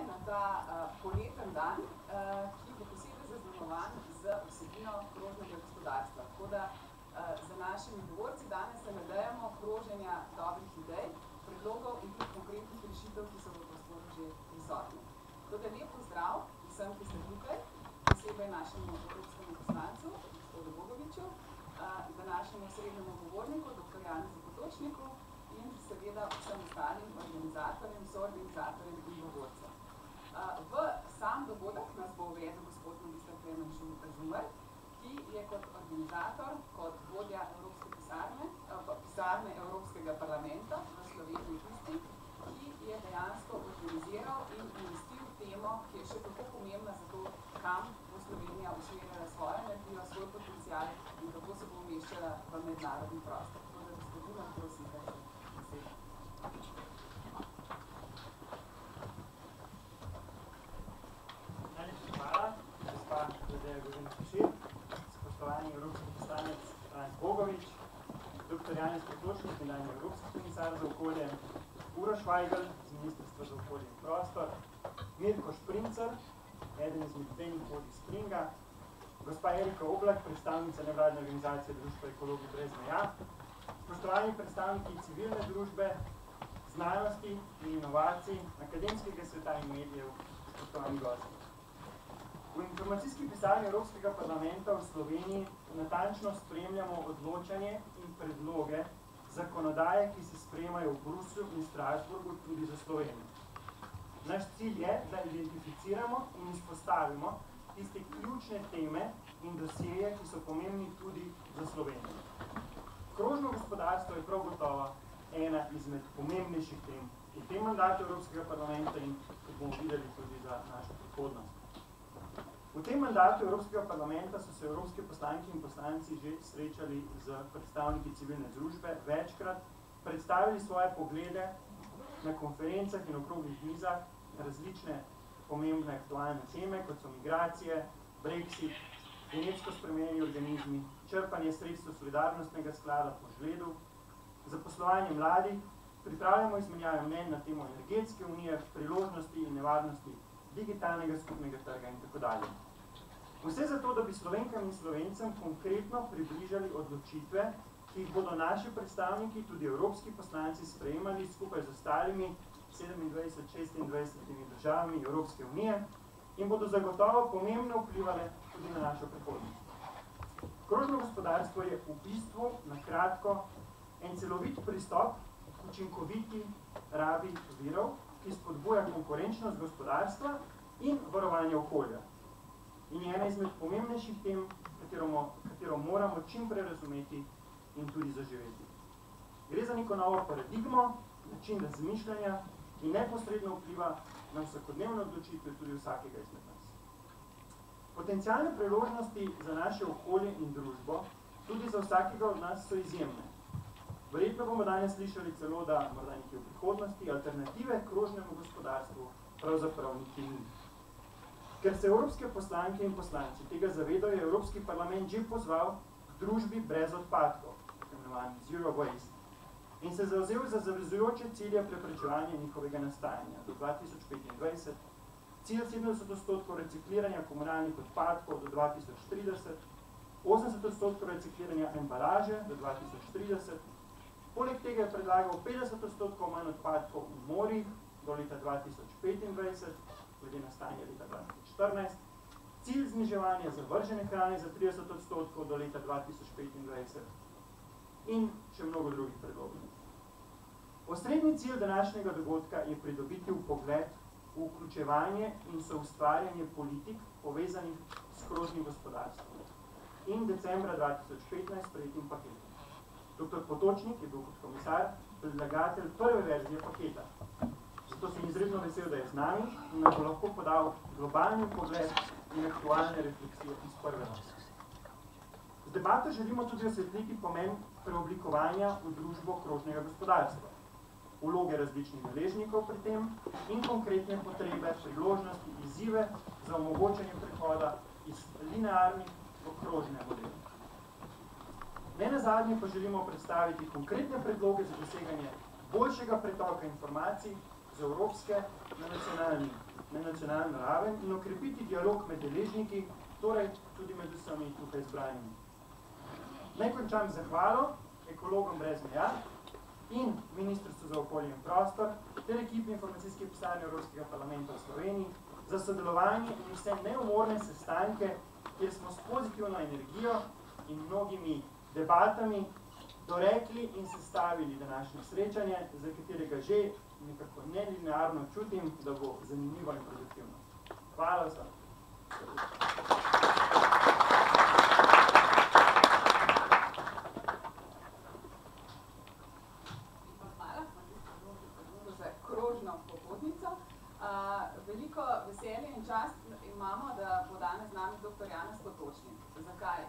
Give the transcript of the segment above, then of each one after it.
na ta poleten dan, ki bo posebej zaznamovan z vsebino krožnega gospodarstva. Tako da za našimi govorci danes se nadejamo kroženja dobrih idej, predlogov in tudi konkretnih rešitev, ki so v prostoru že prisotni. Tako da lep pozdrav vsem, ki ste tukaj, posebej našemu evropskemu poslancu, gospodu Bogoviču, današnjemu srednjemu govorniku, dr. Janezu Potočniku in seveda vsem ostalim organizatorjem, soorganizatorjem in govorcem. V sam dogodek nas bo uvedel gospod magister Klemen Žumer, ki je kot organizator, kot vodja Evropske pisarne Evropskega parlamenta v Sloveniji tisti, ki je dejansko organiziral in umestil temo, ki je še tako pomembna za to, kam bo Slovenija usmerjala svojo energijo, svoj potencial in kako se bo umeščala v mednarodni prostor. Tako da gospod Žumer, prosim, da se beseda. Najlepša hvala, gospa Tadeja Gurin-Košir, spoštovani evropski poslanec Franc Bogovič, dr. Janez Potočnik, nekdanji evropski komisar za okolje, Uroš Vajgl z Ministrstva za okolje in prostor, Mirko Šprincer, eden izmed dveh vodij Springa, gospa Erika Oblak, predstavnica nevladne organizacije Društva Ekologi brez meja, spoštovani predstavniki civilne družbe, znanosti in inovacij, akademskega sveta in medijev, spoštovani gosti. V informacijski pisarni Evropskega parlamenta v Sloveniji natančno spremljamo odločanje in predloge zakonodaje, ki se sprejemajo v Bruslju in Strasburgu tudi za Slovenijo. Naš cilj je, da identificiramo in izpostavimo tiste ključne teme in dosjeje, ki so pomembni tudi za Slovenijo. Krožno gospodarstvo je prav gotovo ena izmed pomembnejših tem v tem mandatu Evropskega parlamenta in kot bomo videli tudi za našo prihodnost. V tem mandatu Evropskega parlamenta so se evropski poslanki in poslanci že srečali z predstavniki civilne družbe, večkrat predstavili svoje poglede na konferencah in okroglih mizah različne pomembne aktualne teme, kot so migracije, Brexit, genetsko spremenjeni organizmi, črpanje sredstev solidarnostnega sklada po žledu, zaposlovanje mladih, pripravljamo izmenjave mnenj na temo energetske unije, priložnosti in nevarnosti digitalnega skupnega trga in tako dalje. Vse zato, da bi Slovenkam in Slovencem konkretno približali odločitve, ki jih bodo naši predstavniki, tudi evropski poslanci, sprejemali skupaj z ostalimi 27-26 državami Evropske unije in bodo zagotovo pomembno vplivali tudi na našo prihodnost. Krožno gospodarstvo je v bistvu, na kratko, en celovit pristop k učinkoviti rabi virov, ki spodbuja konkurenčnost gospodarstva in varovanje okolja. In je ena izmed pomembnejših tem, katero moramo čim prej razumeti in tudi zaživeti. Gre za neko novo paradigmo, način razmišljanja in neposredno vpliva na vsakodnevne odločitve tudi vsakega izmed nas. Potencialne priložnosti za naše okolje in družbo, tudi za vsakega od nas, so izjemne. Verjetno bomo danes slišali celo, da morda nekje v prihodnosti alternative krožnemu gospodarstvu pravzaprav niti ni. Ker se evropske poslanke in poslanci tega zavedajo, je Evropski parlament že pozval k družbi brez odpadkov, imenovani Zero Waste, in se zavzel za zavezujoče cilje preprečevanja njihovega nastajanja do 2025, cilj 70% recikliranja komunalnih odpadkov do 2030, 80% recikliranja embalaže do 2030, poleg tega je predlagal 50% manj odpadkov v morjih do leta 2025, glede na stanje leta 2014, cilj zniževanja zavržene hrane za 30% do leta 2025 in še mnogo drugih predlogov. Osrednji cilj današnjega dogodka je pridobiti vpogled v vključevanje in soustvarjanje politik povezanih s krožnim gospodarstvom in decembra 2015 sprejetim paketom. Dr. Potočnik je bil kot komisar predlagatelj prve verzije paketa. Zato sem izredno vesel, da je z nami in nam bo lahko podal globalni pogled in aktualne refleksije iz prve noči. Z debato želimo tudi osvetliti pomen preoblikovanja v družbo krožnega gospodarstva, vloge različnih deležnikov pri tem in konkretne potrebe, priložnosti, izzive za omogočanje prehoda iz linearnih v krožne modele. Nenazadnje pa želimo predstaviti konkretne predloge za doseganje boljšega pretoka informacij z evropske na nacionalni na nacionalno raven in okrepiti dialog med deležniki, torej tudi med vsemi tukaj zbranimi. Naj končam z zahvalo Ekologom brez meja in Ministrstvu za okolje in prostor ter ekipi informacijske pisarne Evropskega parlamenta v Sloveniji za sodelovanje in vse neumorne sestanke, kjer smo s pozitivno energijo in mnogimi debatami dorekli in sestavili današnje srečanje, za katerega že nekako nelinearno čutim, da bo zanimivo in produktivno. Hvala vsem. Veliko veselje in čast imamo, da bo danes z nami dr. Janez Potočnik. Zakaj?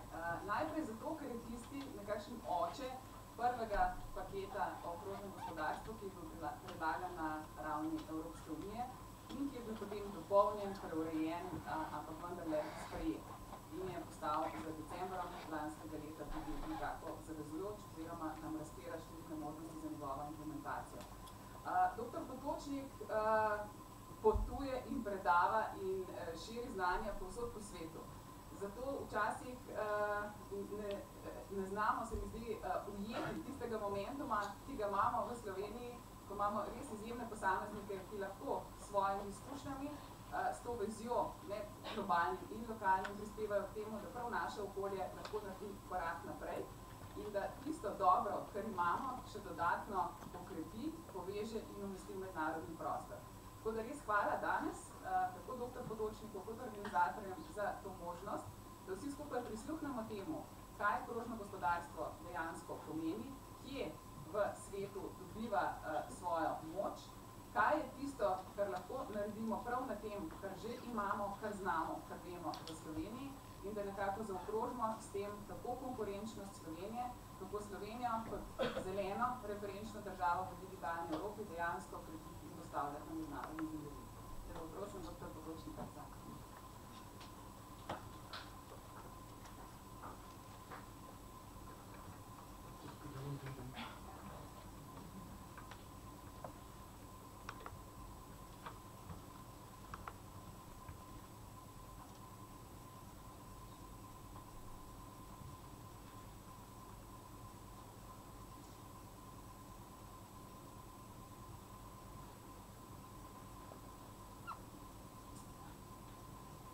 Najprej zato, ker je tisti nekakšen oče prvega paketa o krožnem gospodarstvu, ki je bil predlagan na ravni Evropske unije in ki je bil potem dopolnjen, preurejen, ampak vendarle sprejet. In je postal za decembrom lanskega leta tudi nekako zavezujoč, oziroma nam razpira številne možnosti za njegovo implementacijo. Dr. Potočnik potuje in predava in širi znanja povsod po svetu. Zato včasih ne znamo, se mi zdi, ujeti tistega momentuma, ki ga imamo v Sloveniji, ko imamo res izjemne posameznike, ki lahko s svojimi izkušnjami, s to vezjo, ne globalnim in lokalnim, prispevajo k temu, da prav naše okolje lahko naredi korak naprej in da tisto dobro, kar imamo, še dodatno pokrepi, poveže in umesti v mednarodni prostor. Tako da res hvala danes, tako dr. Potočniku kot organizatorjem za to možnost, da vsi skupaj prisluhnemo temu, kaj krožno gospodarstvo dejansko pomeni, kje v svetu dobiva svojo moč, kaj je tisto, kar lahko naredimo prav na tem, kar že imamo, kar znamo, kar vemo v Sloveniji in da nekako zaokrožimo s tem tako konkurenčnost Slovenije, kako Slovenijo kot zeleno referenčno državo v digitalni Evropi dejansko krepiti in dostavljati na mednarodni zemljevid. Te prosim, dr. Potočnik, za.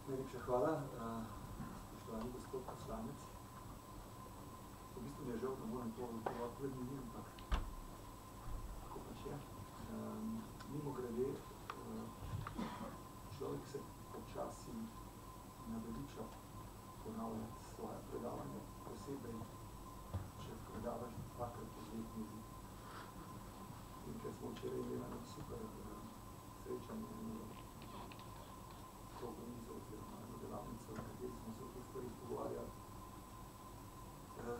Najlepša hvala, spoštovani gospod poslanec. V bistvu mi je žal, da moram to odpredniti, ampak tako pač je. Mimogrede, človek se počasi naveliča ponavljati svoje predavanje, posebej, če predavaš dvakrat po 2 dni. In ker smo včeraj imeli super srečanje to organizo oziroma delavnico, na kateri smo se o teh stvarih pogovarjali,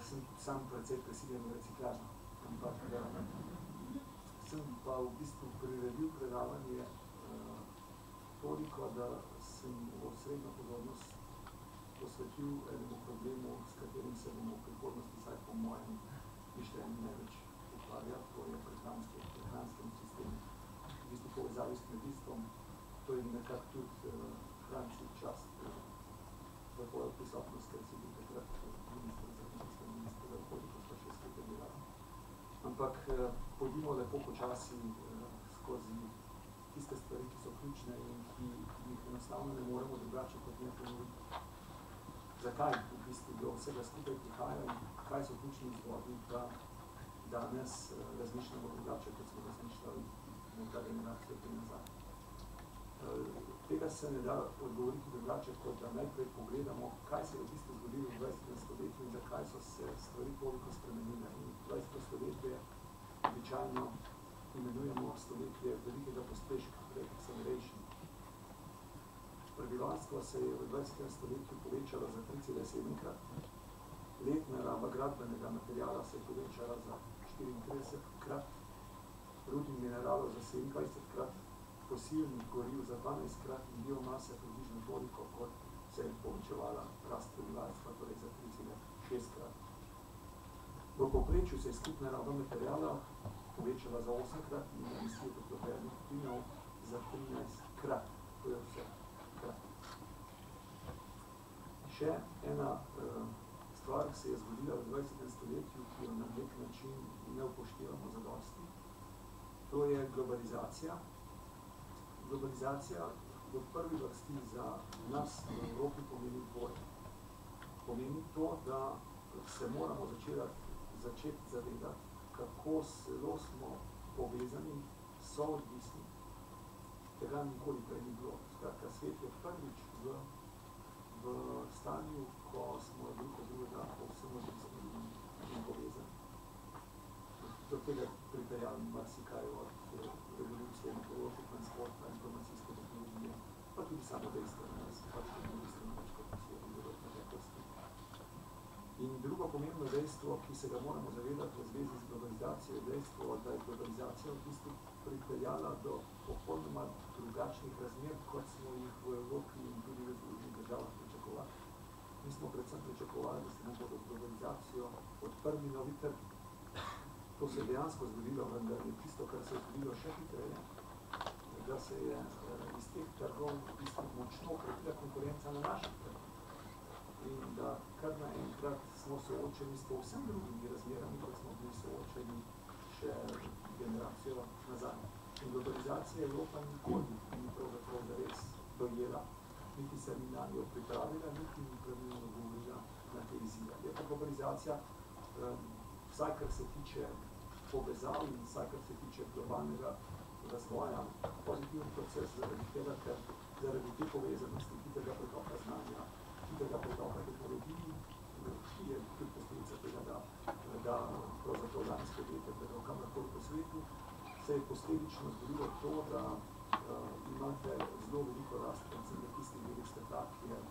sem sam precej presiljen v reciklažo. Ampak sem pa v bistvu priredil predavanje toliko, da sem osrednjo pozornost posvetil enemu problemu, s katerim se bomo v prihodnosti, vsaj po mojem mišljenju, največ ukvarjali, to je prehranskem sistemu. V bistvu povezavi s kmetijstvom. To je nekako tudi Franci čast za tvojo prisotnost, ker si bil takrat minister za kmetijstvo in minister za okolje, ko sta še skupaj delala. Ampak pojdimo lepo počasi skozi tiste stvari, ki so ključne in ki jih enostavno ne moremo drugače kot ne ponoviti. Zakaj v bistvu do vsega skupaj prihaja in kaj so ključni vzvodi, da danes razmišljamo drugače, kot smo razmišljali nekaj generacijo pri nazaj. Tega se ne da odgovoriti drugače, kot da najprej pogledamo, kaj se je v bistvu zgodilo v 20. stoletju in zakaj so se stvari toliko spremenile. In 20. stoletje običajno imenujemo stoletje velikega pospeška, acceleration. Prebivalstvo se je v 20. stoletju povečalo za 3,7-krat. Letna raba gradbenega materiala se je povečala za 34-krat, rudnih mineralov za 27-krat, fosilnih goriv za 12-krat in biomase približno toliko, kot se je povečevala rast prebivalstva, torej za 3,6-krat. V povprečju se je skupna raba materiala povečala za 8-krat in emisije toplogrednih plinov za 13-krat. To je Še ena stvar se je zgodila v 20. stoletju, ki jo na nek način ne upoštevamo zadosti. To je globalizacija. Globalizacija v prvi vrsti za nas v Evropi pomeni dvoje. Pomeni to, da se moramo začeti zavedati, kako zelo smo povezani, soodvisni. Tega nikoli prej ni bilo. Skratka, svet je prvič v stanju, ko smo drug od drugega povsem odvisni in povezani. Do tega pripeljali marsikaj od revolucije, metodološke transporta, informacijske tehnologije, pa tudi samo dejstvo, da nas pač tudi bistveno več kot posebno v preteklosti. In drugo pomembno dejstvo, ki se ga moramo zavedati v zvezi z globalizacijo, je dejstvo, da je globalizacija v bistvu pripeljala do popolnoma drugačnih razmer, kot smo jih v Evropi in tudi v drugih državah pričakovali. Mi smo predvsem pričakovali, da se nam bodo globalizacijo odprli novi trg. To se je dejansko zgodilo, vendar je tisto, kar se je zgodilo še hitreje, da se je iz teh trgov v bistvu močno okrepila konkurenca na naših trgih. In da kar naenkrat smo soočeni s povsem drugimi razmerami, kot smo bili soočeni še generacijo nazaj. In globalizacija Evropa nikoli ni pravzaprav zares dojela, niti se ni na njo pripravila, niti ni pravilno govorila na te izzive. Je pa globalizacija, vsaj kar se tiče povezav in vsaj kar se tiče globalnega razvoja, pozitivni proces zaradi tega, ker zaradi te povezanosti, hitrega pretoka znanja, hitrega pretoka tehnologiji, ki je tudi posledica tega, da pravzaprav danes podjetje predav kamorkoli po svetu, se je posledično zgodilo to, da imate zelo veliko rast, predvsem v tistih delih sveta, kjer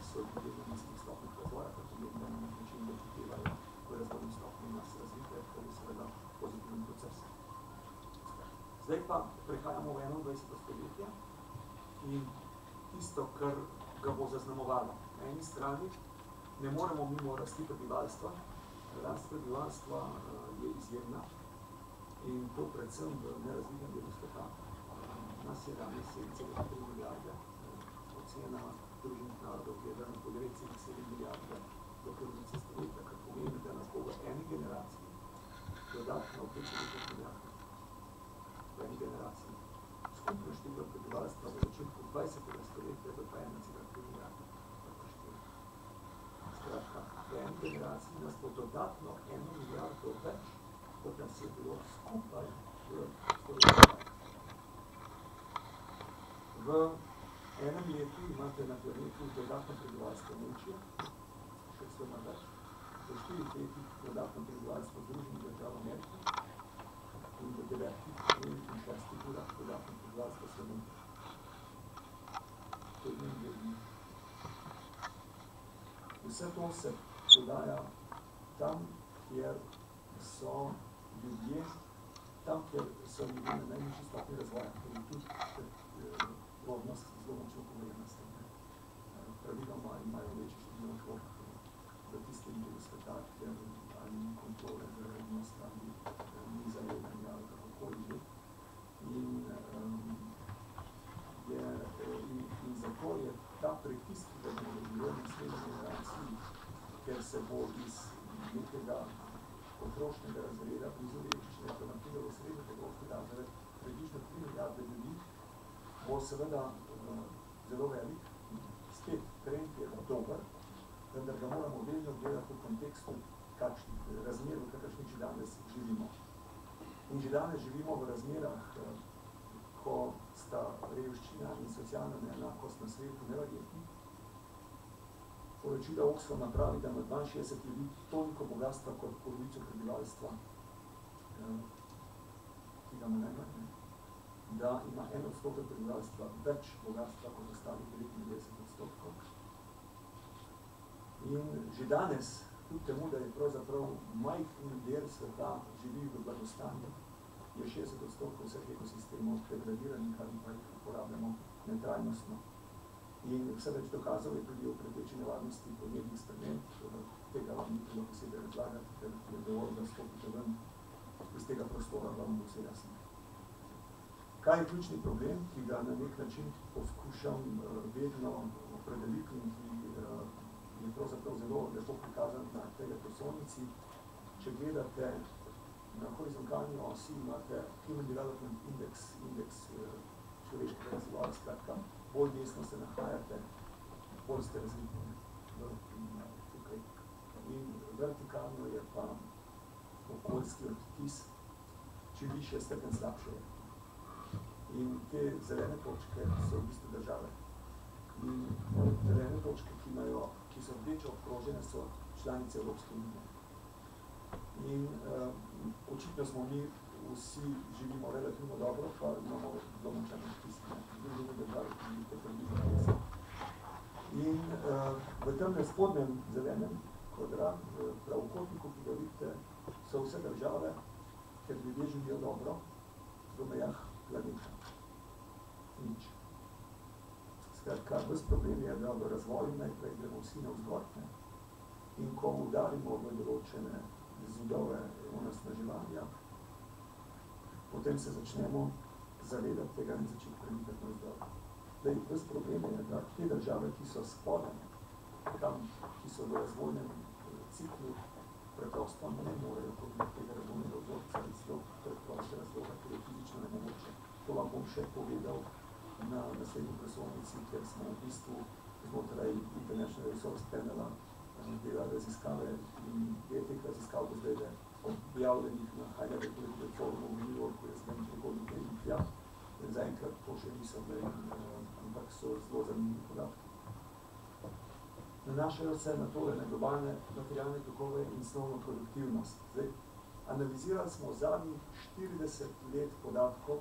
so ljudje v nizkih stopnjah razvoja, kar pomeni, da na nek način dohitevajo v razvojni stopnji nas razvite, kar je seveda pozitiven proces. Zdaj pa prehajamo v 21. stoletje in tisto, kar ga bo zaznamovalo. Na eni strani ne moremo mimo rasti prebivalstva. Rast prebivalstva je izjemna in to predvsem v nerazvitem delu sveta. Nas je danes 7,3 milijarde. Ocena Združenih narodov je, da nas bo 9,7 milijarde do polovice stoletja, kar pomeni, da nas bo v eni generaciji dodatno 5,5 milijarde. V eni generaciji. Skupno število prebivalstva v začetku 20. stoletja do 1,3 milijarde. Skratka, v eni generaciji nas bo dodatno 1 milijardo več, kot nas je bilo skupaj v stoletju. V enem letu imate na planetu dodatno prebivalstvo Nemčije, 600 na več, v 4 letih dodatno prebivalstvo Združenih držav Amerike in v 9 in 6 urah dodatno prebivalstvo Slovenije. To je nekaj. Vse to se dogaja tam, kjer so ljudje, na najnižji stopnji razvoja, ker je tudi rodnost zelo močno povezana s tem. Praviloma imajo večji število otrok v tistem delu sveta, kjer ali ni kontrole za rodnost, ali ni zavedanja, ali kakokoli že. In zato je ta pritisk, ki ga bomo v naslednji generaciji, ker se bo iz nekega potrošnega razreda blizu revščine, ko napredje v srednjega gospodarstva približno 3 milijarde ljudi, bo seveda zelo velik. Spet trend je dober, vendar ga moramo vedno gledati v kontekstu razmer, v kakršnih že danes živimo. In že danes živimo v razmerah, ko sta revščina in socialna neenakost na svetu neverjetni. Poročilo Oxfama pravi, da ima 62 ljudi toliko bogatstva kot polovico prebivalstva, ki ga ima najmanj, da ima 1% prebivalstva več bogatstva kot ostalih 99%. In že danes, kljub temu, da je pravzaprav majhen del sveta živi v blagostanju, je 60% vseh ekosistemov degradiranih ali pa jih uporabljamo netrajnostno. In vse več dokazov je tudi o preteči nevarnosti podnebnih sprememb, tega vam ni treba posebej razlagati, ker je dovolj, da stopite ven iz tega prostora, vam bo vse jasno. Kaj je ključni problem, ki ga na nek način poskušam vedno opredeliti in ki je pravzaprav zelo lepo prikazan na tej prosojnici. Če gledate na horizontalni osi, imate Human Development Index človeškega razvoja, skratka, bolj desno se nahajate, bolj ste razviti tukaj. In vertikalno je pa okoljski odtis, če više ste, tem slabše je. In te zelene točke so v bistvu države. In zelene točke, ki so rdeče obkrožene, so članice Evropske unije. In očitno smo mi vsi živimo relativno dobro, pa imamo zelo močan odtis. Druge države, ki vidite približno. In v tem spodnjem zelenem kvadrat, v pravokotniku, ki ga vidite, so vse države, ker ljudje živijo dobro, v mejah planeta. Nič. Skratka, ves problem je, da v razvoju najprej gremo vsi navzgor, in ko udarimo v določene zidove onesnaževanja, potem se začnemo zavedati tega in začeti premikati navzdol. Ves problem je, da te države, ki so spodaj, tam, ki so v razvojnem ciklu, preprosto ne morejo pobiti tega razvojnega vzorca iz zelo preproste razloga, ker je fizično nemogoče. To vam bom še povedal na naslednji prosojnici, kjer smo v bistvu znotraj International Resource Panela delali raziskave in del teh raziskav bo zdaj objavljenih na High Level Political Forum v New Yorku, jaz vem prihodnji teden tja. In zaenkrat to še niso bili, ampak so zelo zanimivi podatki. Nanašajo se na tole, na globalne materialne tokove in snovno produktivnost. Zdaj, analizirali smo zadnjih 40 let podatkov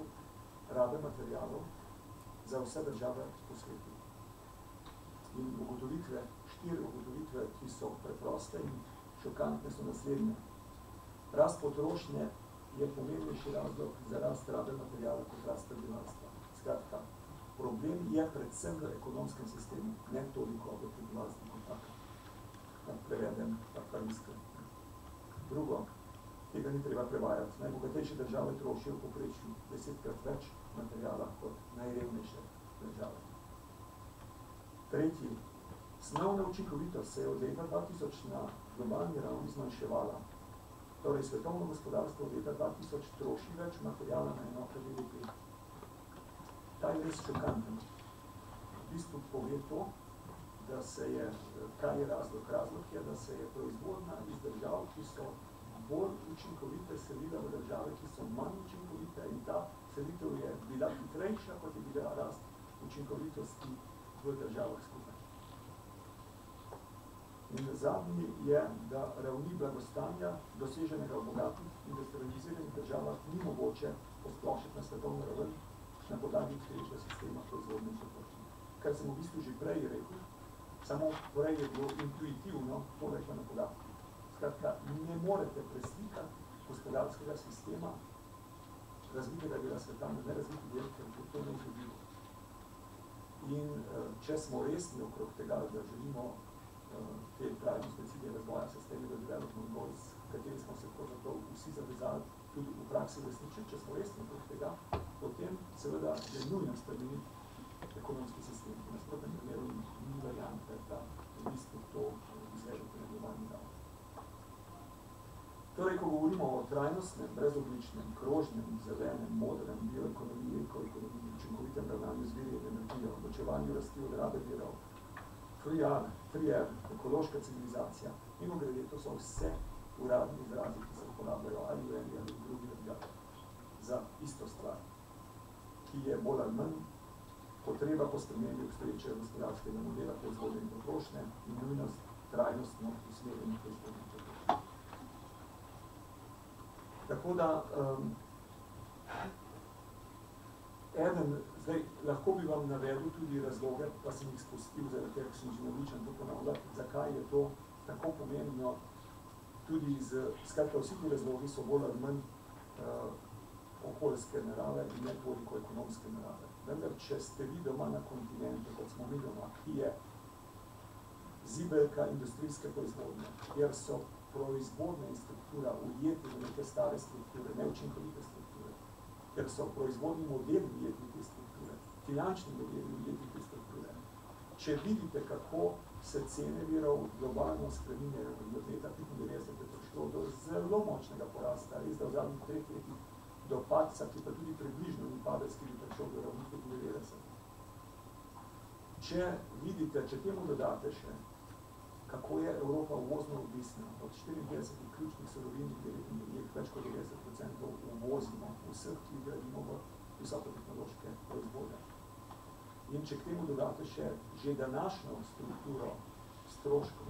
rabe materialov za vse države po svetu. In ugotovitve, 4 ugotovitve, ki so preproste in šokantne, so naslednje. Rast potrošnje je pomembnejši razlog za rast rabe materiala kot rast prebivalstva. Skratka, problem je predvsem v ekonomskem sistemu, ne toliko v prebivalstvu kot tako. Prevedem, pa iskren. Drugo, tega ni treba prevajati. Najbogatejše države trošijo v povprečju 10-krat več materiala kot najrevnejše države. Tretji, snovna učinkovitost se je od leta 2000 na globalni ravni zmanjševala. Torej, svetovno gospodarstvo od leta 2000 troši več materijala na enoto BDP. Ta je res šokanten. V bistvu pove to, da se je, kaj je razlog? Razlog je, da se je proizvodnja iz držav, ki so bolj učinkovite, selila v države, ki so manj učinkovite, in ta selitev je bila hitrejša, kot je bila rast učinkovitosti v državah skupaj. In zadnji je, da ravni blagostanja, doseženega v bogatih industrializiranih državah, ni mogoče posplošiti na svetovno raven na podlagi obstoječega sistema proizvodnje in potrošnje. Kar sem v bistvu že prej rekel, samo prej je bilo intuitivno, tole pa na podatkih. Skratka, ne morete preslikati gospodarskega sistema razvitega dela sveta na nerazviti del, ker je to neizvedljivo. In če smo resni okrog tega, da želimo te trajnostne cilje razvoja, sustainable development goals, kateri smo se pravzaprav vsi zavezali tudi v praksi resničiti, če smo resni okrog tega, potem seveda je nujno spremeniti ekonomski sistem. V nasprotnem primeru ni variante, da v bistvu to izvedete na globalni ravni. Torej, ko govorimo o trajnostnem, brezogličnem, krožnem, zelenem, modrem, bioekonomiji, ekoekonomiji, učinkovitem ravnanju z viri in energijo, ločevanju rasti od rabe virov, free air, ekološka civilizacija, mimogrede, to so vse uradni izrazi, ki se uporabljajo ali v eni ali v drugi državi za isto stvar, ki je bolj ali manj potreba po spremembi obstoječega gospodarskega modela proizvodnje in potrošnje in nujnost trajnostno usmerjenih proizvodnje in potrošnje. Tako da, zdaj, lahko bi vam navedel tudi razloge, pa sem jih spustil, zaradi tega, sem že navličen to ponavljati, zakaj je to tako pomembno, tudi skratka, vsi ti razlogi so bolj ali manj okoljske narave in ne toliko ekonomske narave. Vendar, če ste vi doma na kontinentu, kot smo mi doma, ki je zibelka industrijske proizvodnje, kjer so proizvodnja in struktura ujeti v neke stare strukture, neučinkovite strukture, ker so proizvodni modeli ujeti v te strukture, finančni modeli ujeti v te strukture. če vidite, kako se cene virov globalno spreminjajo, od leta 1995 je prišlo do zelo močnega porasta, res da v zadnjih 3 letih do padca, ki pa tudi približno ni padec, ki bi prišel do ravni 95. Če vidite, če temu dodate še, kako je Evropa uvozno odvisna, od 54 ključnih surovin, je več kot 90% uvozimo vseh, ki gradimo v visokotehnološke proizvode. In če k temu dodate še že današnjo strukturo stroškov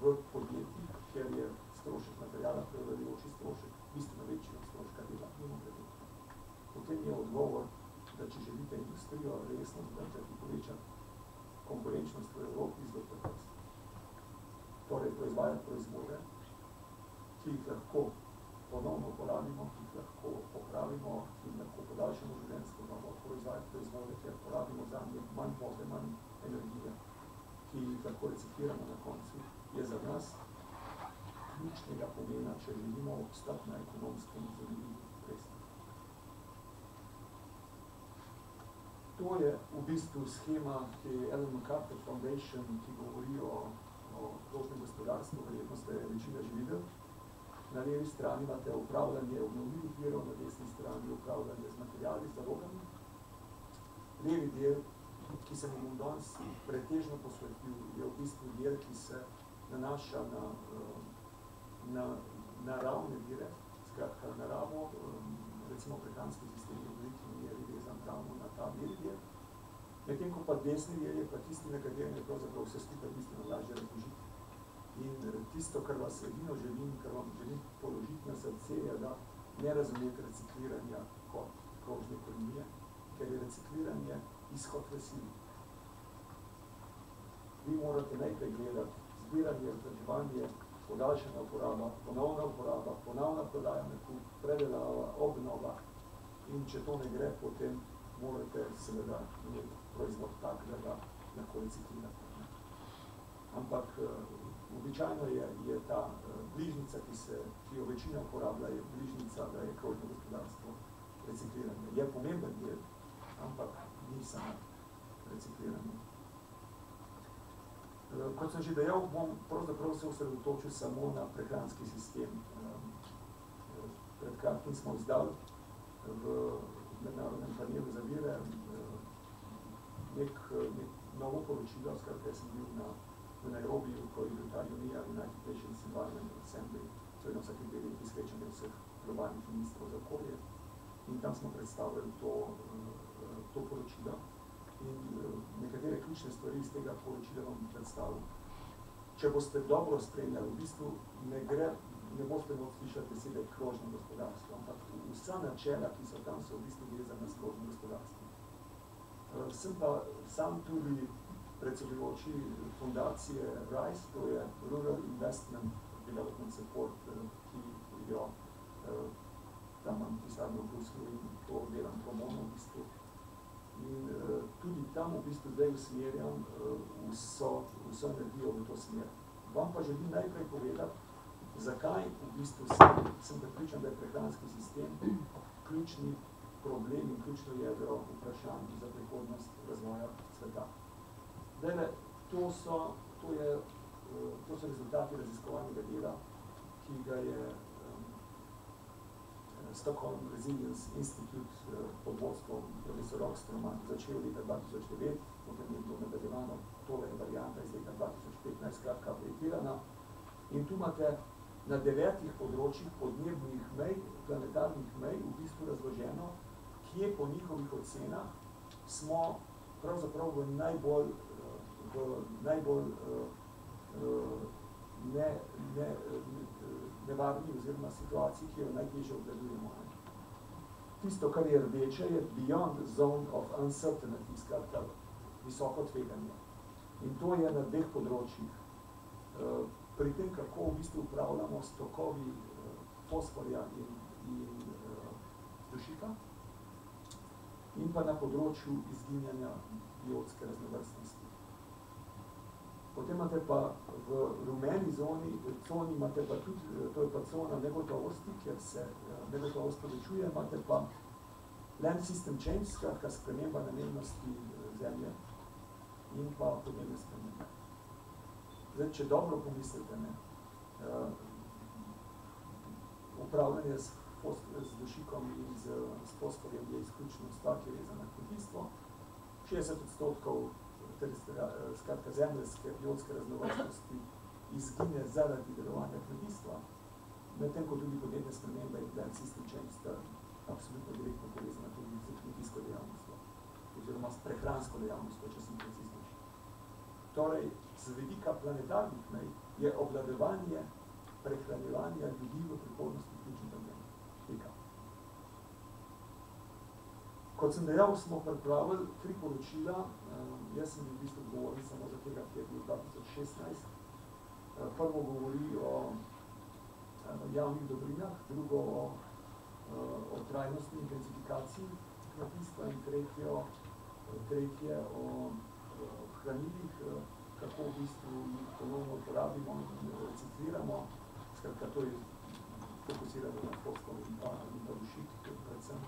v podjetjih, ker je strošek materijala prevladujoči strošek, bistveno večji od stroška dela, potem je odgovor, da če želite industrijo resno zvrčati, povečati konkurenčnost v Evropi, zelo preprosto. Torej, proizvajati proizvode, ki jih lahko ponovno uporabimo, ki jih lahko popravimo, ki jih lahko podaljšamo življenjsko dobo, proizvajati proizvode, ker porabimo za nje manj vode, manj energije, ki jih lahko recikliramo na koncu, je za nas ključnega pomena, če želimo obstati na ekonomskem zemlji resno. To je v bistvu schema, ki je Ellen MacArthur Foundation, ki govori o krožnem gospodarstvu, verjetno ste večina že videli. Na levi strani imate upravljanje obnovljivih virov, na desni strani upravljanje z materiali, z zalogami. Levi del, ki se mu danes pretežno posvetil, je v bistvu del, ki se nanaša na naravne vire, skratka naravo, recimo prehranski sistem je v veliki meri vezan ravno na ta levi del. Medtem ko pa desni del je pa tisti, na katerem je pravzaprav vse skupaj bistveno lažje razložiti. In tisto, kar vas edino želim, kar vam želim položiti na srce, je, da ne razumete recikliranja kot krožne ekonomije, ker je recikliranje izhod v sili. Vi morate najprej gledati zbiranje, vzdrževanje, podaljšana uporaba, ponovna prodaja nakup, predelava, obnova. In če to ne gre, potem morate seveda imeti proizvod tak, da ga lahko reciklirate. Ampak običajno je ta bližnica, ki jo večina uporablja, je bližnica, da je krožno gospodarstvo recikliranje. Je pomemben del, ampak ni samo recikliranje. Kot sem že dejal, bom pravzaprav se osredotočil samo na prehranski sistem. Pred kratkim smo izdali v mednarodnem panelu za vire nek novo poročilo, skratka sem bil v Nairobiju, ko je bil ta Unija United Nations Environment Assembly, to je na vsake 2 leti srečanje vseh globalnih ministrov za okolje. In tam smo predstavili to poročilo. In nekatere ključne stvari iz tega poročila vam predstavljam. Če boste dobro spremljali, v bistvu ne boste mogli slišati besede krožno gospodarstvo, ampak vsa načela, ki so tam, so v bistvu vezana s krožno gospodarstvo. Sem pa sam tudi predsedujoči fundacije RISE, to je Rural Investment Development Support, ki jo tam imam pisarno v Bruslju in to delam pro bono v bistvu. In tudi tam v bistvu zdaj usmerjam vso energijo v to smer. Vam pa želim najprej povedati, zakaj v bistvu sem prepričan, da je prehranski sistem ključni problem in ključno jedro vprašanj za prihodnost razvoja sveta. Zdaj, to so rezultati raziskovalnega dela, ki ga je Stockholm Resilience Institute pod vodstvom profesor Rockstroma začel leta 2009, potem je bilo nadaljevano, tole je varianta iz leta 2015, kratka projektirana. In tu imate na 9 področjih podnebnih mej, planetarnih mej, v bistvu razloženo, kje po njihovih ocenah smo pravzaprav v najbolj nevarni oziroma situaciji, ki jo najtežje obvladujemo. Tisto, kar je rdeče, je beyond zone of uncertainty, skratka visoko tveganje. In to je na 2 področjih. Pri tem, kako v bistvu upravljamo s tokovi fosforja in dušika, in pa na področju izginjanja biotske raznovrstnosti. Potem imate pa v rumeni coni imate pa tudi, to je pa cona negotovosti, kjer se negotovost povečuje, imate pa land system change, skratka sprememba namennosti zemlje. in pa podnebne spremembe. Zdaj, če dobro pomislite, upravljanje z dušikom in s fosforjem je izključno stvar, ki je vezana na kmetijstvo. 60% skratka zemeljske biotske raznovrstnosti izgine zaradi delovanja kmetijstva, medtem ko tudi podnebne spremembe in den system change sta absolutno direktno povezana tudi z kmetijsko dejavnostjo oziroma s prehransko dejavnostjo, če sem preciznejši. Torej, z vidika planetarnih mej je obvladovanje prehranjevanja ljudi v prihodnosti ključni problem. Pika. Kot sem dejal, smo pripravili 3 poročila. Jaz sem bil v bistvu odgovoren samo za tega, ki je bil 2016. Prvo govori o javnih dobrinah, drugo o trajnostni intenzifikaciji kmetijstva in tretje o hranilih, kako v bistvu jih ponovno uporabimo in recikliramo. Skratka, to je fokusirano na fosfor in pa dušik, predvsem,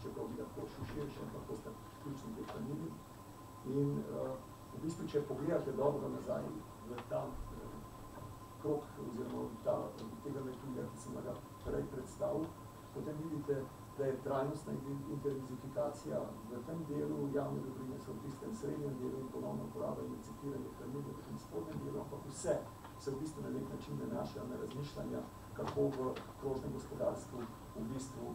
čeprav bi lahko šel širše, ampak to sta ključni te hranili. In v bistvu, če pogledate dobro nazaj v ta krog oziroma tega metulja, ki sem ga prej predstavil, potem vidite, da je trajnostna intenzifikacija v tem delu, javne dobrine so v tistem srednjem delu in ponovno uporaba in recikliranje hranil v tem spodnjem delu, ampak vse se v bistvu na nek način nanašajo na razmišljanja, kako v krožnem gospodarstvu v bistvu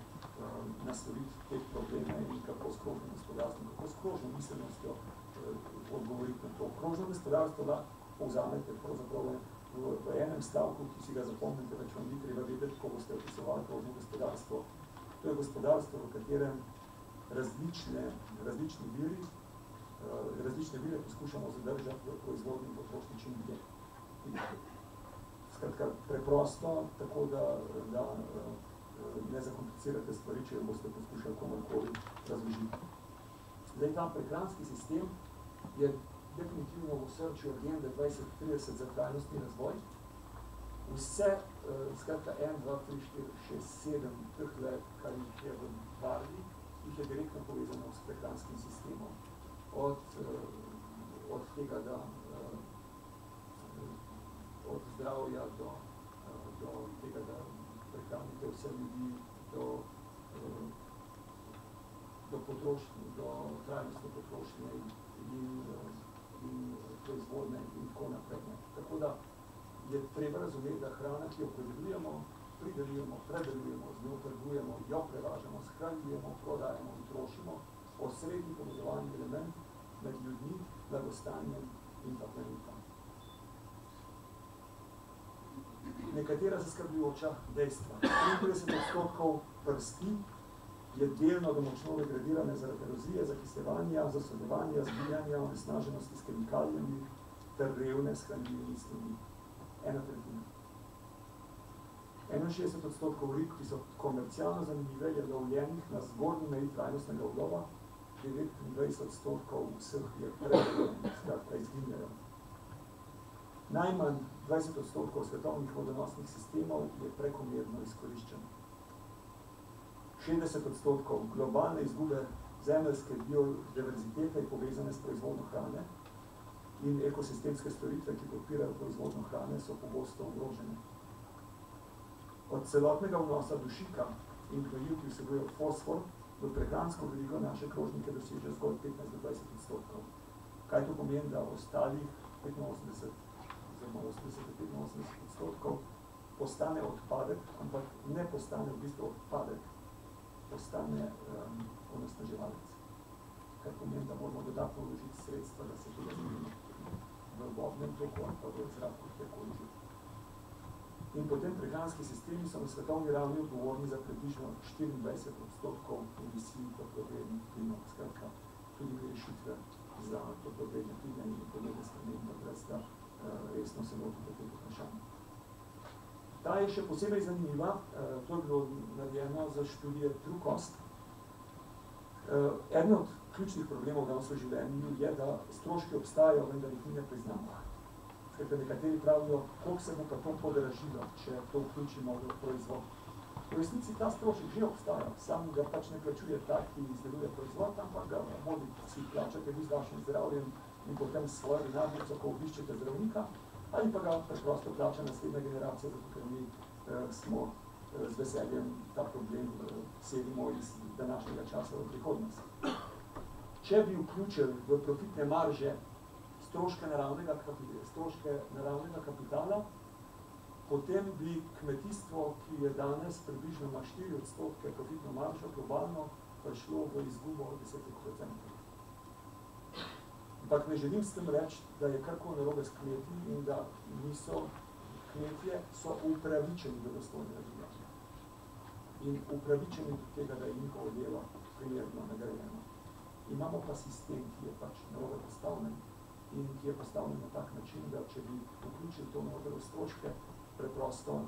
nasloviti te probleme in kako s krožnim gospodarstvom, kako s krožno miselnostjo odgovoriti na to. Krožno gospodarstvo da povzamete pravzaprav v enem stavku, ki si ga zapomnite, več vam ni treba vedeti, ko boste opisovali krožno gospodarstvo. To je gospodarstvo, v katerem različne vire poskušamo zadržati v proizvodni in potrošnji čim dlje. Skratka, preprosto, tako da ne zakomplicirate stvari, če jo boste poskušali komorkoli razložiti. Zdaj, ta prehranski sistem je definitivno v srčju agende 2030 za trajnostni razvoj. Vse, skratka 1, 2, 3, 4, 6, 7 teh let, kar jih je v barvi, jih je direktno povezano s prehranskim sistemom. Od tega, da od zdravja do tega, da prehranite vse ljudi, do potrošnje, do trajnostne potrošnje in proizvodne in tako naprej. Tako da je treba razumeti, da hrana, ki jo pridelujemo, predelujemo, z njo trgujemo, jo prevažamo, shranjujemo, prodajamo in trošimo, osrednji povezovani element med ljudmi, blagostanjem in pa planetom. Nekatera zaskrbljujoča dejstva. 33% prsti je delno do močno degradirane zaradi erozije, zakisljevanja, zasodevanja, zbijanja, onesnaženosti s kemikalijami ter revne s hranljivimi snovmi. 1/3. 61% rib, ki so komercialno zanimive, je lovljenih na zgornji meji trajnostnega ulova, 29% vseh je predelovnih, skratka izginjajo. Najmanj 20% svetovnih vodonosnih sistemov je prekomerno izkoriščeno. 60% globalne izgube zemeljske biodiverzitete je povezane s proizvodno hrane in ekosistemske storitve, ki podpirajo proizvodno hrane, so pogosto ogrožene. Od celotnega vnosa dušika in gnojil, ki vsebujejo fosfor, v prehransko verigo naše krožnike doseže zgolj 15-20%. Kaj to pomeni, da ostalih 85-85% postane odpadek, ampak ne postane v bistvu odpadek, postane onesnaževalec. Kar pomeni, da moramo dodatno vložiti sredstva, da se tega zmenimo v vodnem toku ali pa v zraku kjerkoli. In potem prehranski sistemi so na svetovni ravni odgovorni za približno 24% emisij toplogrednih plinov. Skratka, tudi rešitve za toplogredne pline in podnebne spremembe, brez da resno se lotite teh vprašanj. Ta je še posebej zanimiva, to je bilo narejeno za študije True Cost. Eden od ključnih problemov danes v življenju je, da stroški obstajajo, vendar jih mi ne priznamo. Skratka, nekateri pravijo, koliko se bo pa to podražilo, če to vključimo v proizvod. V resnici ta strošek že obstaja, sam ga pač ne plačuje ta, ki izdeluje proizvod, ampak ga vsi plačate vi z vašim zdravljem in potem svojo denarnico, ko obiščete zdravnika, ali pa ga preprosto plača naslednja generacija, zato ker mi smo z veseljem ta problem selimo iz današnjega časa v prihodnost. Če bi vključili v profitne marže stroške naravnega kapitala, potem bi kmetijstvo, ki je danes približno na 4% profitno maržo globalno, prišlo v izgubo 10%. Ampak ne želim s tem reči, da je karkoli narobe s kmeti in da niso kmetje, so upravičeni do dostojnega življenja. In upravičeni do tega, da je njihovo delo primerno nagrajeno. Imamo pa sistem, ki je pač narobe postavljen in ki je postavljen na tak način, da če bi vključili to noter v stroške, preprosto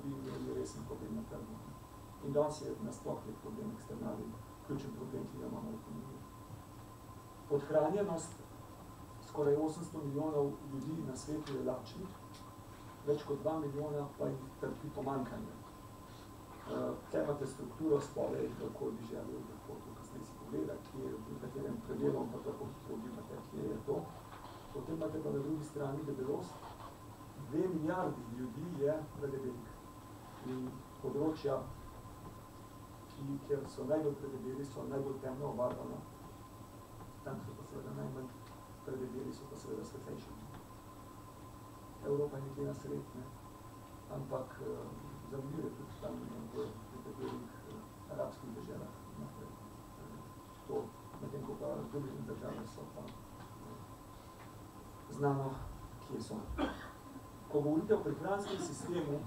bi imeli resen problem na trgu. In danes je nasploh teh problem eksternali, ključen problem, ki ga imamo v ekonomiji. Podhranjenost, skoraj 800 milijonov ljudi na svetu je lačnih, več kot 2 milijona pa jih trpi pomanjkanje. Tukaj imate strukturo spodaj, kako bi želel, kako kasneje si pogleda, kje je v katerem predelom, pa tako ugibate, kje je to. Potem imate pa na drugi strani debelost. 2 milijardi ljudi je predebelih. In področja, kjer so najbolj predebeli, so najbolj temno obarvana. Tam so pa seveda najmanj predebeli, so pa seveda svetlejši. Evropa je nekje na sred, ne? Ampak zanimivo je tudi tam v nekaterih arabskih državah. To, medtem ko pa druge države so pa znano, kje so. Ko govorite o prehranskem sistemu,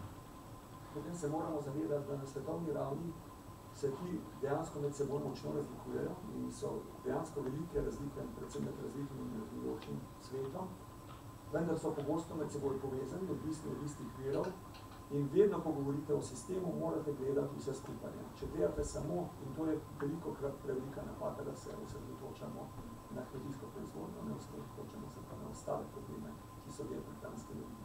potem se moramo zavedati, da na svetovni ravni se ti dejansko med seboj močno razlikujejo in so dejansko velike razlike, predvsem med razlikim in različnim svetom, vendar so pogosto med seboj povezani, odvisni od istih virov in vedno, ko govorite o sistemu, morate gledati vse skupaj. Če gledate samo, in to je velikokrat prevelika napaka, da se osredotočamo na kmetijsko proizvodnjo, ne osredotočamo se pa na ostale probleme, ki so del prehranske verige.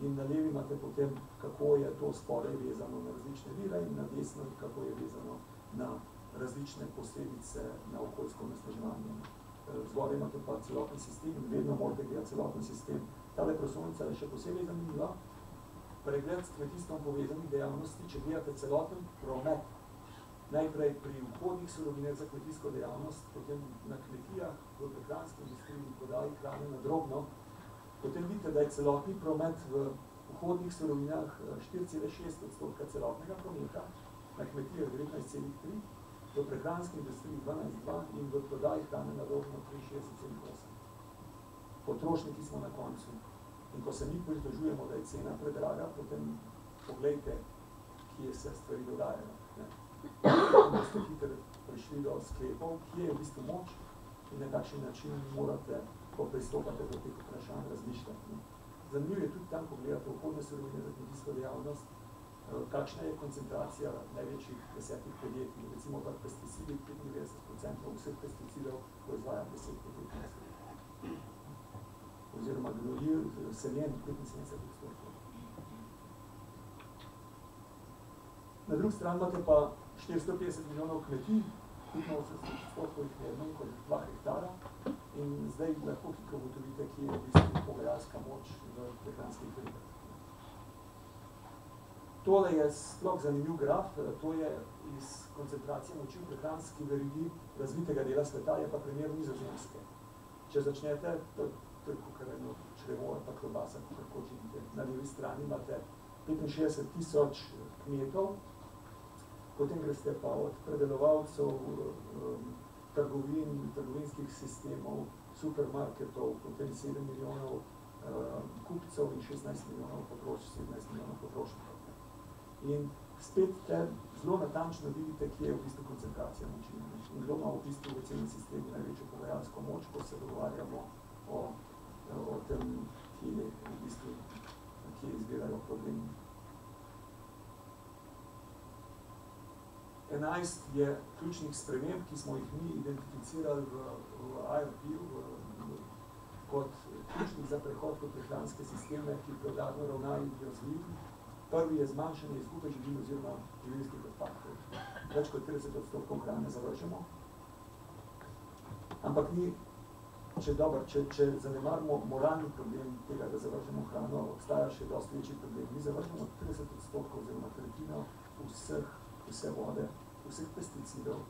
In na levi imate potem, kako je to spodaj vezano na različne vire in na desno, kako je vezano na različne posledice na okoljsko onesnaževanje. Zgoraj imate pa celoten sistem in vedno morate gledati celoten sistem. Tale prosojnica je še posebej zanimiva. Pregled s kmetijstvom povezanih dejavnosti, če gledate celoten promet, najprej pri vhodnih surovinah za kmetijsko dejavnost, potem na kmetijah, v prehranski industriji, podaji hrane na drobno, potem vidite, da je celotni promet v vhodnih surovinah 4,6% celotnega prometa, na kmetijah 19,3%, v prehranski industriji 12,2% in v prodaji hrane na drobno 63,8%. Potrošniki smo na koncu. In ko se mi pritožujemo, da je cena predraga, potem poglejte, kje se stvari dogajajo. Da ste hitro prišli do sklepov, kje je v bistvu moč in na kakšen način morate, ko pristopate do teh vprašanj, razmišljati. Zanimivo je tudi tam, ko gledate vhodne surovine za kmetijsko dejavnost, kakšna je koncentracija največjih 10 podjetij. Recimo pa pesticidi, 95% vseh pesticidov proizvaja 10-15%. Oziroma gnojil, semen, 75%. Na drugi strani imate pa 450 milijonov kmetij, 85% jih je manj kot 2 hektara in zdaj lahko hitro ugotovite, kje je v bistvu pogajalska moč v prehranskih verigah. Tole je sploh zanimiv graf, to je iz koncentracije moči v prehranski verigi razvitega dela sveta, je pa primer Nizozemske. Če začnete, to je kakor eno črevo ali pa klobasa, kako vidite. Na levi strani imate 65,000 kmetov, potem greste pa od predelovalcev, trgovin, trgovinskih sistemov, supermarketov, potem 7 milijonov kupcev in 17 milijonov potrošnikov. In spet zelo natančno vidite, kje je v bistvu koncentracija moči. In kdo ima v bistvu v celem sistemu največjo pogajalsko moč, ko se dogovarjamo o tem, kje izbirajo problemi. 11 je ključnih sprememb, ki smo jih mi identificirali v IRP-u kot ključnih za prehod v prehranske sisteme, ki preudarno ravnajo in razvijajo. Prvi je zmanjšanje izgube živil oziroma živilskih odpadkov. Več kot 30% hrane zavržemo. Ampak ni če zanemarimo moralni problem tega, da zavržemo hrano, obstaja še dosti večji problem. Mi zavržemo 30% oziroma tretjino vse vode, vseh pesticidov,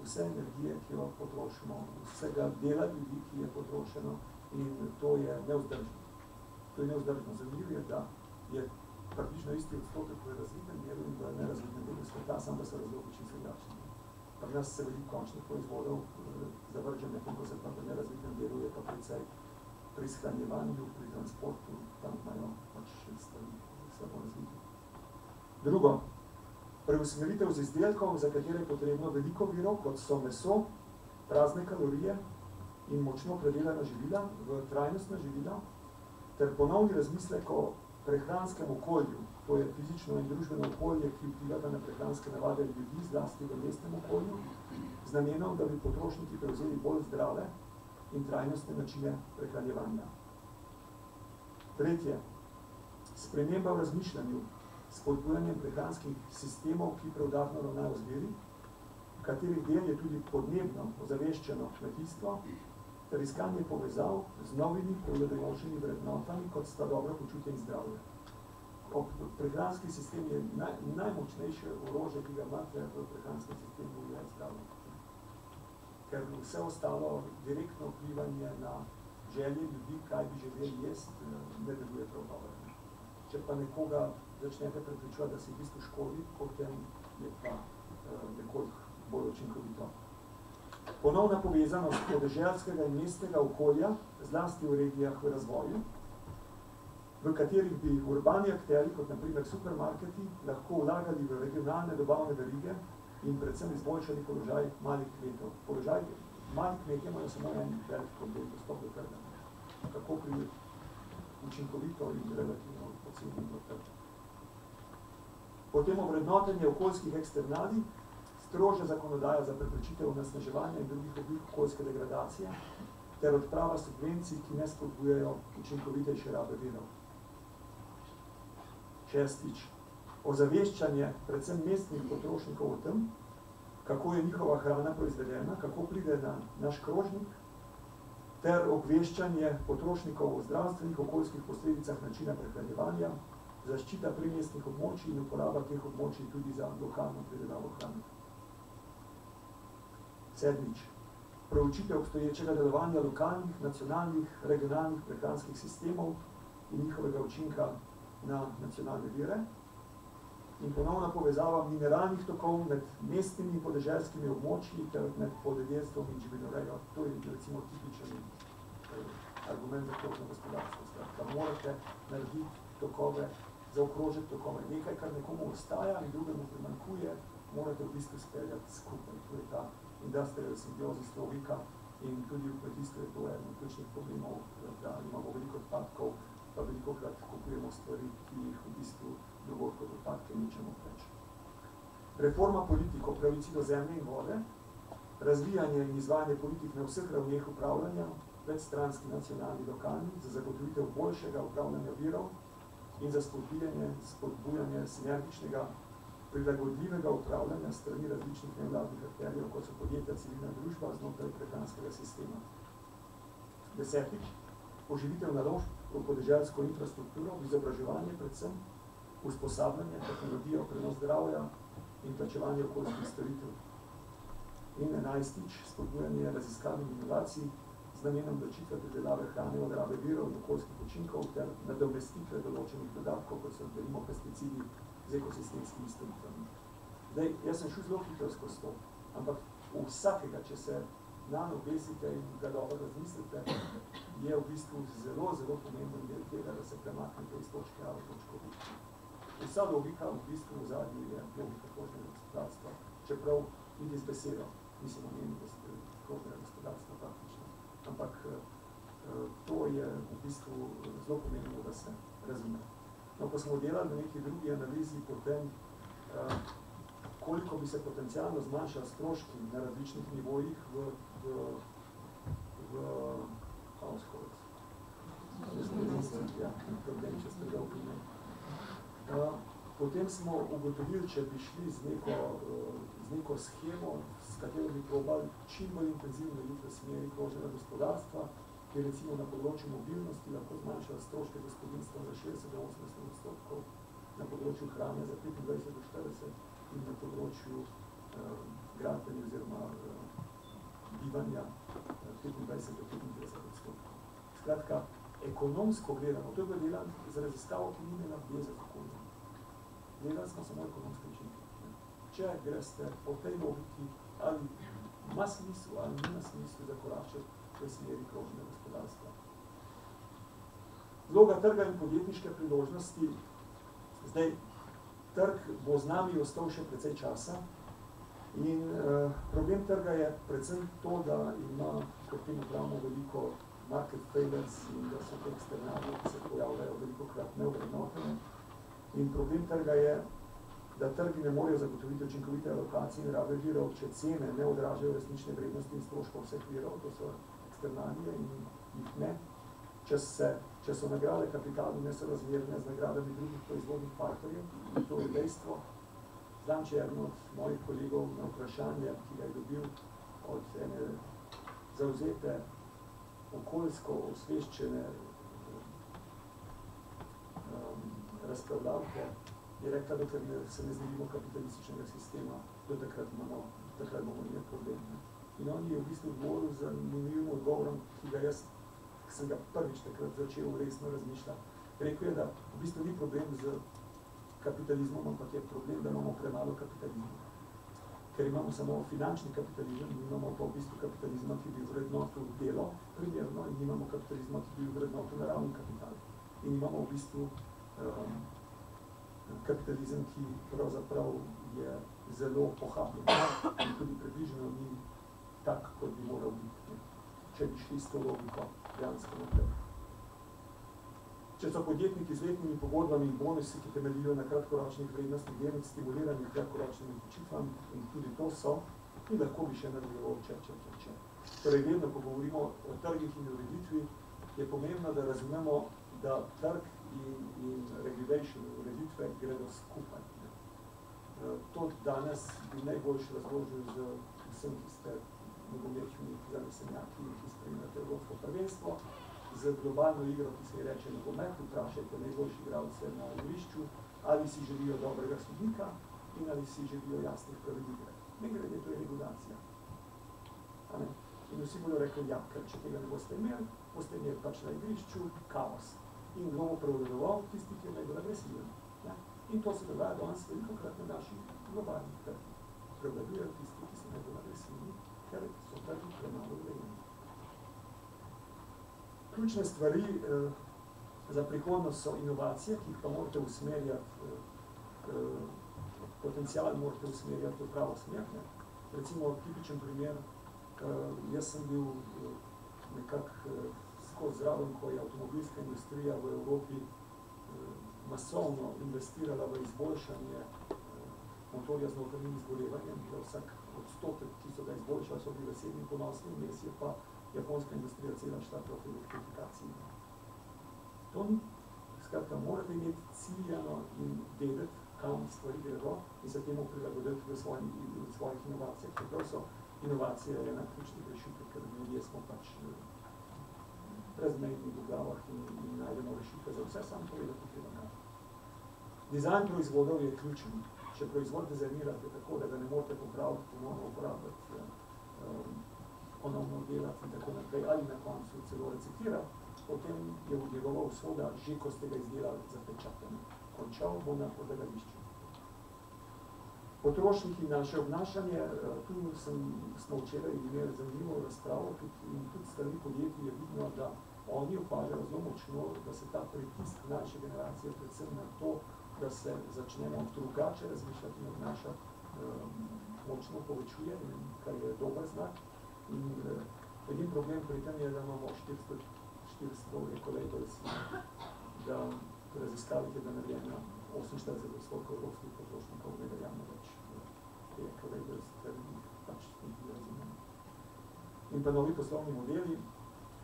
vse energije, ki jo potrošimo, vsega dela ljudi, ki je potrošeno, in to je nevzdržno. To je nevzdržno. Zanimivo je, da je praktično isti odstotek v razvitnem delu in v nerazvitnem delu sveta, samo da so razlogi čisto drugačni. Pri nas se veliko končnih proizvodov zavrže, medtem ko se pa v nerazvitnem delu je pa precej pri shranjevanju, pri transportu, tam imajo pač stvari slabo razviti. Drugo, preusmeritev z izdelkov, za katere je potrebno veliko virov, kot so meso, prazne kalorije in močno predelana živila v trajnostna živila, ter ponovni razmislek o prehranskem okolju, to je fizično in družbeno okolje, ki vplivata na prehranske navade ljudi, zlasti v mestnem okolju, z namenom, da bi potrošniki prevzeli bolj zdrave in trajnostne načine prehranjevanja. Tretje, sprememba v razmišljanju, spodbujanjem prehranskih sistemov, ki preudarno ravnajo z viri, katerih del je tudi podnebno ozaveščeno kmetijstvo, ter iskanje povezav z novimi prevladujočimi vrednotami, kot sta dobro počutje in zdravje. Prehranski sistem je najmočnejše orožje, ki ga imate v prehranskem sistemu, je zdravje. Ker vse ostalo direktno vplivanje na želje ljudi, kaj bi želeli jesti, ne deluje prav dobro. Če pa nekoga začnete prepričevati, da se v bistvu škodi, potem je pa nekoliko bolj učinkovito. Ponovna povezanost podeželskega in mestnega okolja, zlasti v regijah v razvoju, v katerih bi urbani akteri, kot na primer supermarketi, lahko vlagali v regionalne dobavne verige in predvsem izboljšali položaj malih kmetov. Položaj malih kmetov imajo samo en velik problem, dostop do trga. Kako priti učinkovito in relativno poceni do trga. Potem ovrednotenje okoljskih eksternalij, strožja zakonodaja za preprečitev onesnaževanja in drugih oblik okoljske degradacije ter odprava subvencij, ki ne spodbujajo učinkovitejše rabe virov. Šestič, ozaveščanje predvsem mestnih potrošnikov o tem, kako je njihova hrana proizvedena, kako pride na naš krožnik, ter obveščanje potrošnikov o zdravstvenih okoljskih posledicah načina prehranjevanja, zaščita primestnih območij in uporaba teh območij tudi za lokalno pridelavo hrane. Sedmič, proučitev obstoječega delovanja lokalnih, nacionalnih, regionalnih prehranskih sistemov in njihovega učinka na nacionalne vire in ponovna povezava mineralnih tokov med mestnimi in podeželskimi območji ter med podeželstvom in živinorejo. To je recimo tipičen argument za krožno gospodarstvo. Da morate narediti tokove, zaokrožiti tokove. Nekaj, kar nekomu ostaja in drugemu primanjkuje, morate v bistvu speljati skupaj. To je ta industrial symbiosis logika in tudi v kmetijstvu je to eden od ključnih problemov, da imamo veliko odpadkov, pa velikokrat kupujemo stvari, ki jih v bistvu drugod kot odpadke ničemo več. Reforma politik o pravici do zemlje in vode, razvijanje in izvajanje politik na vseh ravneh upravljanja, večstranski, nacionalni, lokalni, za zagotovitev boljšega upravljanja virov in za spodbujanje sinergičnega prilagodljivega upravljanja strani različnih nevladnih akterjev, kot so podjetja, civilna družba znotraj prehranskega sistema. Desetič, oživitev naložb v podeželsko infrastrukturo, izobraževanje predvsem, usposabljanje, tehnologijo, prenos zdravja in plačevanje okoljskih storitev. In 11. spodbujanje raziskav in inovacij z namenom ločitve pridelave hrane od rabe virov in okoljskih učinkov ter nadomestitve določenih dodatkov, kot so denimo pesticidi z ekosistemskimi storitvami. Zdaj, jaz sem šel zelo hitro skozi to, ampak vsakega, če se nanj obesite in ga dobro razmislite, je v bistvu zelo, zelo pomemben del tega, da se premaknete iz točke A v točko B. Vsa logika v bistvu v zadnji je logika krožnega gospodarstva, čeprav niti z besedo nisem omenil, da se krožnega gospodarstva praktično. Ampak to je v bistvu zelo pomembno, da se razume. No, ko smo delali na neki drugi analizi potem, koliko bi se potencialno zmanjšali stroški na različnih nivojih potem smo ugotovili, če bi šli z neko shemo, s katero bi probali čim bolj intenzivno iti v smeri krožnega gospodarstva ki je recimo na področju mobilnosti lahko zmanjšala stroške gospodinjstva za 60-80%, na področju hrane za 25-40% in na področju gradbenja oziroma bivanja 25-35%. Skratka, ekonomsko gledano, to je bilo delano za raziskavo, ki ni imela veze z okoljem. Delali smo samo ekonomske učinke. Če greste po tej logiki, ali ima smisel ali nima smisel zakoračiti v smeri krožnega gospodarstva. Vloga trga in podjetniške priložnosti. Zdaj, trg bo z nami ostal še precej časa in problem trga je predvsem to, da ima, kot temu pravimo, veliko market failures in da so te eksternalije, ki se pojavljajo velikokrat neovrednotene. In problem trga je, da trgi ne morejo zagotoviti učinkovite alokacije in rabe virov, če cene ne odražajo resnične vrednosti in stroškov vseh virov, to so eksternalije in jih ne. Če so nagrade kapitalu nesorazmerne z nagradami drugih proizvodnih faktorjev, to je dejstvo. Znam, če je eden od mojih kolegov na vprašanje, ki ga je dobil od ene zavzete okoljsko osveščene razpravljavke, je rekla, dokler se ne znebimo kapitalističnega sistema, do takrat bomo imeli problem. In on je v bistvu odgovoril z zanimivim odgovorom, ki sem ga prvič takrat začel resno razmišljati. Rekel je, da v bistvu ni problem z kapitalizmom, ampak je problem, da imamo premalo kapitalizma. Ker imamo samo finančni kapitalizem in imamo pa v bistvu kapitalizma, ki bi vrednotil delo primerno in imamo kapitalizma, ki bi vrednotil naravni kapital. In imamo v bistvu kapitalizem, ki pravzaprav je zelo pohabljen in tudi približno ni tak, kot bi moral biti, če bi šli s to logiko dejansko naprej. Če so podjetniki z letnimi pogodbami in bonusi, ki temeljijo na kratkoročnih vrednostnih delnic, stimulirani kratkoročnim odločitvam, in tudi to so, in lahko bi še nadaljeval če. Torej, vedno, ko govorimo o trgih in ureditvi, je pomembno, da razumemo, da trg in regulation, ureditve, gredo skupaj. To danes bi najboljše razložil z vsem, ki ste nogometni zanesenjaki, ki spremljate evropsko prvenstvo, z globalno igro, ki se je reče nogomet, vprašajte najboljši igralce na igrišču, ali si želijo dobrega sodnika in ali si želijo jasnih pravil igre. Ne grede, to je regulacija. In vsi bodo rekli, ja, ker če tega ne boste imeli pač na igrišču kaos. In kdo bo prevladoval, tisti, ki je najbolj agresiven. In to se dogaja danes velikokrat na naših globalnih trgih. Prevladujejo tisti, ki so najbolj agresivni, ker so trgi premalo urejeni. Ključne stvari za prihodnost so inovacije, ki jih pa morate usmerjati, potencial morate usmerjati v pravo smer. Recimo, tipičen primer, jaz sem bil nekako skozi zraven, ko je avtomobilska industrija v Evropi masovno investirala v izboljšanje motorja z notranjim izgorevanjem, da vsak odstotek, ki so ga izboljšali, so bili veseli in ponosni, vmes je pa japonska industrija cela šla proti elektrifikaciji. To ni. Skratka, morate imeti ciljano in vedeti, kam stvari gredo in se temu prilagoditi v svojih inovacijah. Čeprav so inovacije ena ključnih rešitev, ker ljudje smo pač brezmejni v glavah in najdemo rešitve za vse, samo povedati treba kaj. Dizajn proizvodov je ključen. Če proizvod dizajnirate tako, da ga ne morete popraviti, ponovno uporabljati, ponovno delati in tako naprej, ali na koncu celo reciklirati, potem je njegova usoda, že ko ste ga izdelali, zapečatena. Končal bo na odlagališču. Potrošniki naše obnašanje, tu smo včeraj imeli zanimivo razpravo in tudi strani podjetij je vidno, da oni opažajo zelo močno, da se ta pritisk naše generacije predvsem na to, da se začnemo drugače razmišljati in obnašati, močno povečuje, kar je dober znak. In edin problem pri tem je, da imamo 400 ecolabels, da raziskavih je bila narejena 48% evropskih potrošnikov ne verjame več te ecolabels, ker jih pač ne razumemo. In pa novi poslovni modeli,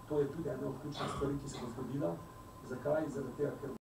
to je tudi ena od ključnih stvari, ki se bo zgodila. Zakaj? Zaradi tega, ker